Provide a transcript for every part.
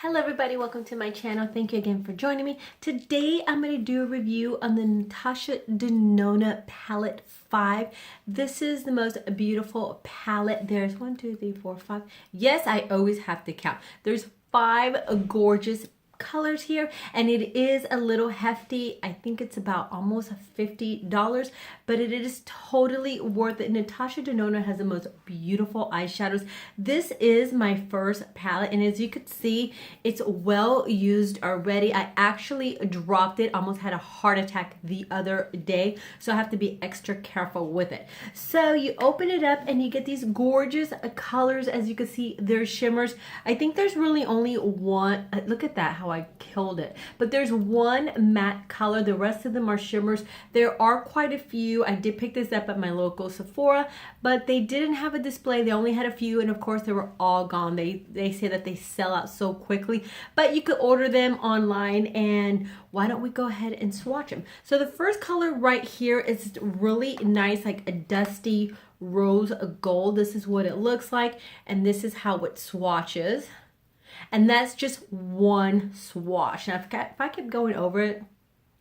Hello everybody, welcome to my channel. Thank you again for joining me. Today I'm going to do a review on the Natasha Denona palette 5. This is the most beautiful palette. There's 1, 2, 3, 4, 5. Yes, I always have to count. There's 5 gorgeous colors here, and it is a little hefty. I think it's about almost $50, but it is totally worth it. Natasha Denona has the most beautiful eyeshadows. This is my first palette, and as you could see, it's well used already. I actually dropped it, almost had a heart attack the other day, so I have to be extra careful with it. So you open it up and you get these gorgeous colors. As you can see, there's shimmers. I think there's really only one. Look at that, how I killed it. But there's one matte color. The rest of them are shimmers. There are quite a few. I did pick this up at my local Sephora, but they didn't have a display. They only had a few, and of course they were all gone. They say that they sell out so quickly, but you could order them online, and why don't we go ahead and swatch them. So the first color right here is really nice, like a dusty rose gold. This is what it looks like, and this is how it swatches. And that's just one swatch. Now, if I kept going over it,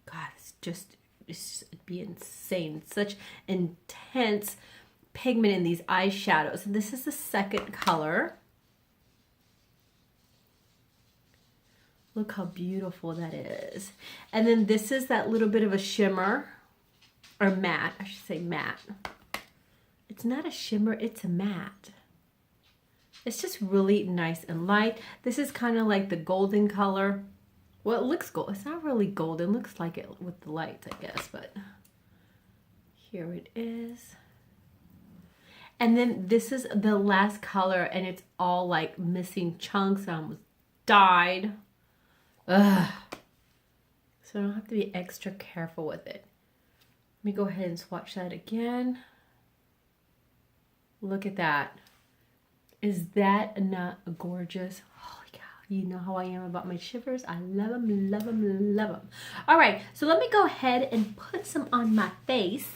God, it'd be insane. Such intense pigment in these eyeshadows. And this is the second color. Look how beautiful that is. And then this is that little bit of a shimmer, or matte, I should say matte. It's not a shimmer, it's a matte. It's just really nice and light. This is kind of like the golden color. Well, it looks gold. It's not really golden. It looks like it with the lights, I guess, but here it is. And then this is the last color, and it's all like missing chunks. I almost died. Ugh. So I don't have to be extra careful with it. Let me go ahead and swatch that again. Look at that. Is that not gorgeous? Holy cow. You know how I am about my shivers. I love them, love them, love them. All right, so let me go ahead and put some on my face.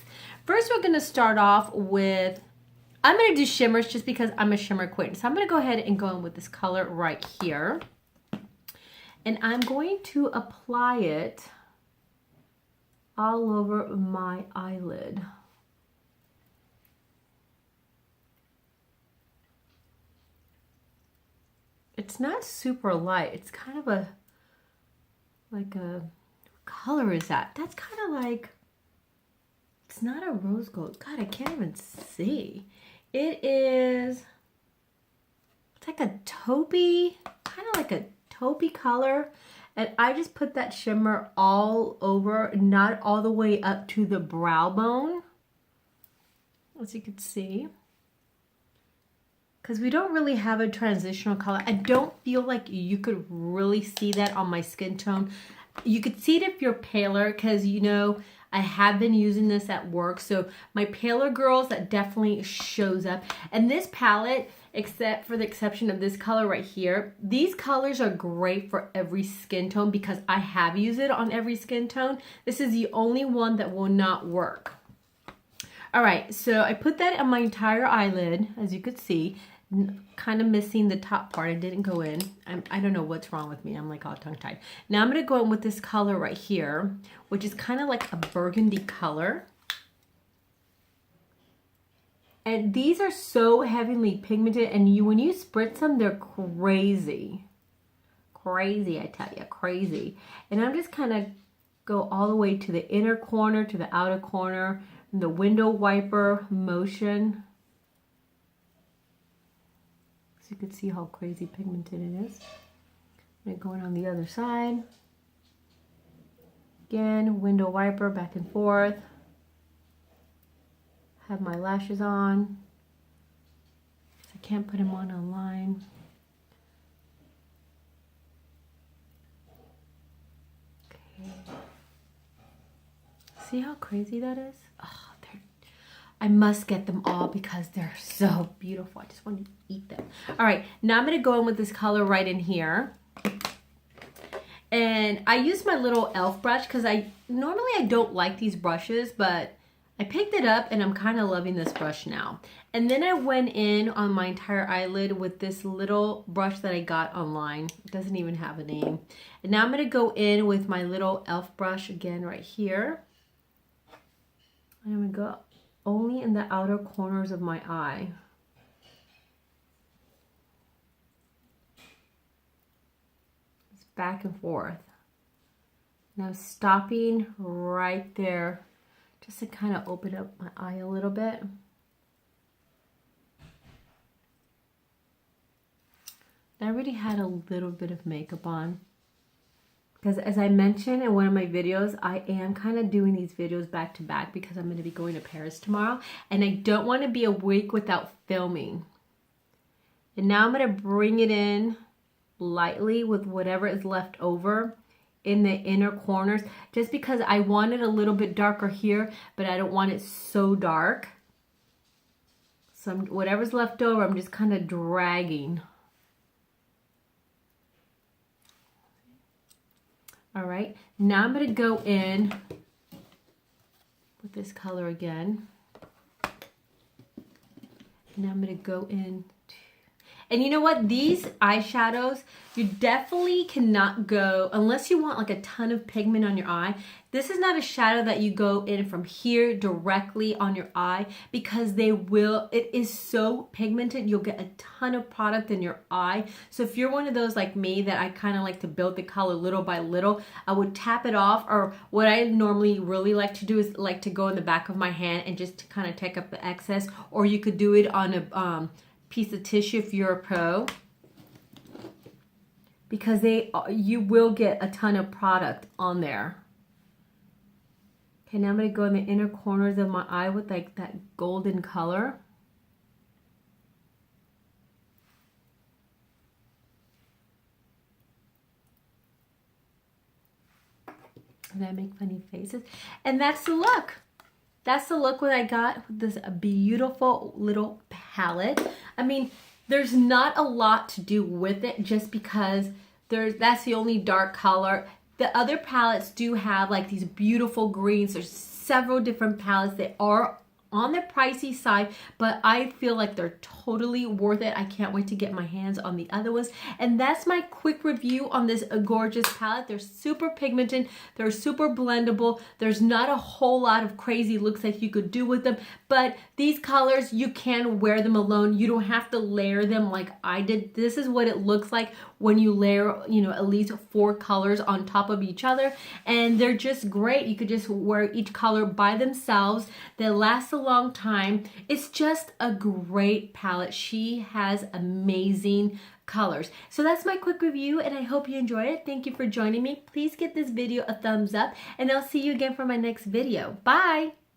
First, we're going to start off with, I'm going to do shimmers just because I'm a shimmer queen. So I'm going to go ahead and go in with this color right here. And I'm going to apply it all over my eyelid. It's not super light. It's kind of a, like a, what color is that? That's kind of like, it's not a rose gold. God, I can't even see. It is, it's like a taupey, kind of like a taupey color. And I just put that shimmer all over, not all the way up to the brow bone, as you can see. Because we don't really have a transitional color. I don't feel like you could really see that on my skin tone. You could see it if you're paler, because you know I have been using this at work. So my paler girls, that definitely shows up. And this palette, except for the exception of this color right here, these colors are great for every skin tone because I have used it on every skin tone. This is the only one that will not work. All right, so I put that on my entire eyelid, as you could see. Kind of missing the top part. It didn't go in. I don't know what's wrong with me. I'm like all tongue-tied. Now I'm going to go in with this color right here, which is kind of like a burgundy color. And these are so heavily pigmented, and when you spritz them, they're crazy. Crazy, I tell you, crazy. And I'm just kind of go all the way to the inner corner, to the outer corner, the window wiper motion. So you can see how crazy pigmented it is. And going on the other side. Again, window wiper back and forth. Have my lashes on. I can't put them on a line. Okay. See how crazy that is? Oh, I must get them all because they're so beautiful. I just want to eat them. All right, now I'm going to go in with this color right in here. And I use my little e.l.f. brush because normally I don't like these brushes, but I picked it up and I'm kind of loving this brush now. And then I went in on my entire eyelid with this little brush that I got online. It doesn't even have a name. And now I'm going to go in with my little e.l.f. brush again right here. And I'm going to go only in the outer corners of my eye. Just back and forth. Now stopping right there just to kind of open up my eye a little bit. I already had a little bit of makeup on because, as I mentioned in one of my videos, I am kind of doing these videos back to back because I'm going to be going to Paris tomorrow and I don't want to be a week without filming. And now I'm going to bring it in lightly with whatever is left over in the inner corners, just because I want it a little bit darker here, but I don't want it so dark. So whatever's left over, I'm just kind of dragging. All right, now I'm going to go in with this color again. Now I'm going to go in. And you know what? These eyeshadows, you definitely cannot go, unless you want like a ton of pigment on your eye. This is not a shadow that you go in from here directly on your eye because it is so pigmented, you'll get a ton of product in your eye. So if you're one of those like me that I kind of like to build the color little by little, I would tap it off, or what I normally really like to do is like to go in the back of my hand and just to kind of take up the excess, or you could do it on a piece of tissue if you're a pro, because you will get a ton of product on there. Okay, now I'm going to go in the inner corners of my eye with like that golden color. And I make funny faces. And that's the look. That's the look what I got with this beautiful little palette. I mean, there's not a lot to do with it just because that's the only dark color. The other palettes do have like these beautiful greens. There's several different palettes that are on the pricey side, but I feel like they're totally worth it. I can't wait to get my hands on the other ones. And that's my quick review on this gorgeous palette. They're super pigmented. They're super blendable. There's not a whole lot of crazy looks that you could do with them, but these colors, you can wear them alone. You don't have to layer them like I did. This is what it looks like when you layer, you know, at least 4 colors on top of each other. And they're just great. You could just wear each color by themselves. They last a long time. It's just a great palette. She has amazing colors. So that's my quick review and I hope you enjoyed it. Thank you for joining me. Please give this video a thumbs up and I'll see you again for my next video. Bye!